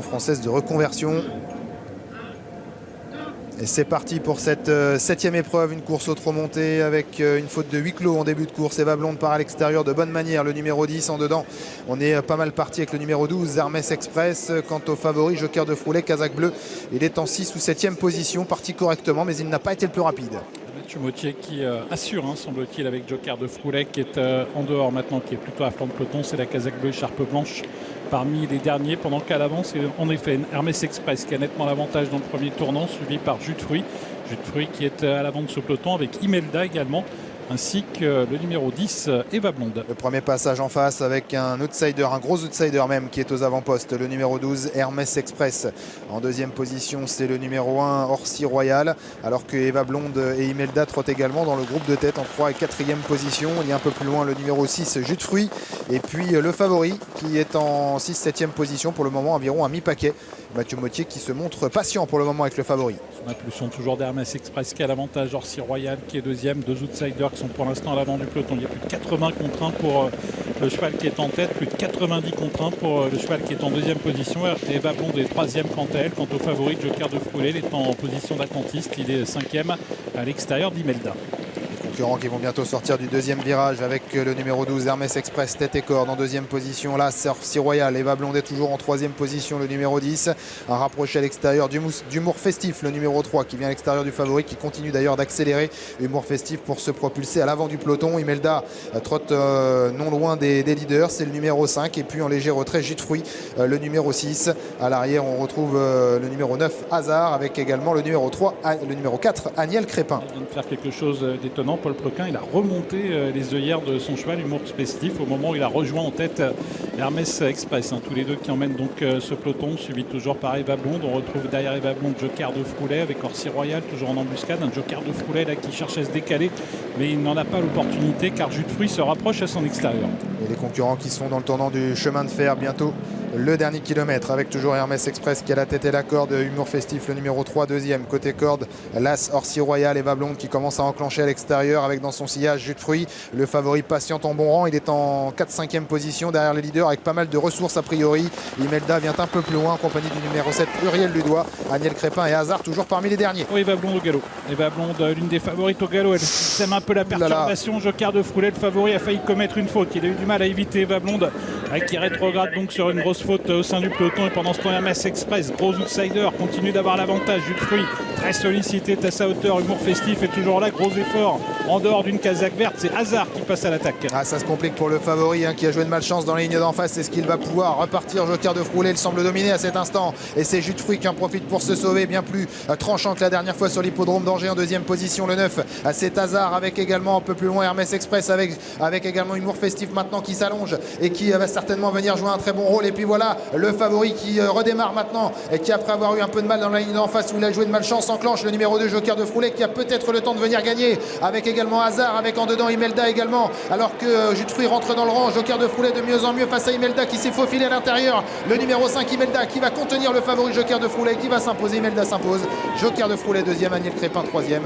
Française de reconversion. Et c'est parti pour cette 7e épreuve, une course au trot monté avec une faute de huis clos en début de course. Eva Blonde part à l'extérieur de bonne manière, le numéro 10 en dedans. On est pas mal parti avec le numéro 12, Hermès Express. Quant au favori, Joker de Froulet, Kazakh Bleu, il est en 6 ou 7e position, parti correctement, mais il n'a pas été le plus rapide. Mathieu Mottier qui assure, semble-t-il, avec Joker de Froulet qui est en dehors maintenant, qui est plutôt à flanc de peloton. C'est la Kazakh Bleu, Charpe Blanche parmi les derniers, pendant qu'à l'avant c'est en effet Hermès Express qui a nettement l'avantage dans le premier tournant, suivi par Jus de Fruits. Jus de Fruits qui est à l'avant de ce peloton avec Imelda également, ainsi que le numéro 10, Eva Blonde. Le premier passage en face avec un outsider, un gros outsider même, qui est aux avant-postes, le numéro 12, Hermès Express. En deuxième position, c'est le numéro 1, Orsi Royal, alors que Eva Blonde et Imelda trottent également dans le groupe de tête en 3 et 4e position. Il y a un peu plus loin le numéro 6, Jus de Fruits, et puis le favori qui est en 6-7e position pour le moment, environ un mi-paquet. Mathieu Mottier qui se montre patient pour le moment avec le favori. Son impulsion toujours d'Hermès Express qui a l'avantage, Orsi Royal qui est deuxième, deux outsiders qui sont pour l'instant à l'avant du peloton. Il y a plus de 80 contre 1 pour le cheval qui est en tête, plus de 90 contre 1 pour le cheval qui est en deuxième position. Et Eva Blonde est troisième quant à elle. Quant au favori, Joker de Froulet, il est en position d'attentiste, il est cinquième à l'extérieur d'Imelda. Concurrents qui vont bientôt sortir du deuxième virage avec le numéro 12 Hermès Express, tête et corde en deuxième position. Là, Orsi Royal, Eva Blonde est toujours en troisième position, le numéro 10. Un rapproché à l'extérieur d'Humour Festif, le numéro 3 qui vient à l'extérieur du favori, qui continue d'ailleurs d'accélérer. Humour Festif pour se propulser à l'avant du peloton. Imelda trotte non loin des leaders, c'est le numéro 5. Et puis en léger retrait, Jus de Fruits, le numéro 6. À l'arrière, on retrouve le numéro 9, Hazard, avec également le numéro 3, le numéro 4, Aniel Crépin. Il vient de faire quelque chose d'étonnant. Paul Plequin, il a remonté les œillères de son cheval Humour Festif au moment où il a rejoint en tête Hermès Express. Tous les deux qui emmènent donc ce peloton, suivi toujours par Eva Blonde. On retrouve derrière Eva Blonde Joker de Froulet avec Orsi Royal toujours en embuscade. Un Joker de Froulet là qui cherche à se décaler, mais il n'en a pas l'opportunité car Jus de Fruits se rapproche à son extérieur. Et les concurrents qui sont dans le tournant du chemin de fer bientôt. Le dernier kilomètre avec toujours Hermès Express qui a la tête et la corde, Humour Festif le numéro 3, deuxième côté corde, Las Orsi Royal, Eva Blonde qui commence à enclencher à l'extérieur avec dans son sillage Jus de Fruits, le favori patiente en bon rang, il est en 4-5e position derrière les leaders avec pas mal de ressources a priori. Imelda vient un peu plus loin en compagnie du numéro 7 Uriel Ludois, Aniel Crépin et Hazard toujours parmi les derniers. Oui, Eva Blonde au galop. Eva Blonde, l'une des favorites au galop, elle sème un peu la perturbation. Joker de Froulet, le favori, a failli commettre une faute, il a eu du mal à éviter. Eva Blonde qui rétrograde donc sur une grosse faute au sein du peloton, et pendant ce temps Hermès Express, gros outsider, continue d'avoir l'avantage. Jus de Fruits très sollicité à sa hauteur, Humour Festif est toujours là, gros effort en dehors d'une casaque verte, c'est Hazard qui passe à l'attaque. Ça se complique pour le favori qui a joué de malchance dans la ligne d'en face. Est-ce qu'il va pouvoir repartir? Joker de Froulet, il semble dominer à cet instant et c'est Jus de Fruits qui en profite pour se sauver, bien plus tranchant que la dernière fois sur l'hippodrome d'Angers. En deuxième position le 9, c'est Hazard avec également un peu plus loin Hermès Express avec également Humour Festif maintenant qui s'allonge et qui va certainement venir jouer un très bon rôle. Et puis voilà le favori qui redémarre maintenant et qui, après avoir eu un peu de mal dans la ligne d'en face où il a joué de malchance, enclenche, le numéro 2 Joker de Froulet qui a peut-être le temps de venir gagner avec également Hazard, avec en dedans Imelda également, alors que Jus de Fruits rentre dans le rang. Joker de Froulet de mieux en mieux face à Imelda qui s'est faufilé à l'intérieur, le numéro 5 Imelda qui va contenir le favori Joker de Froulet qui va s'imposer. Imelda s'impose, Joker de Froulet deuxième, Aniel Crépin troisième.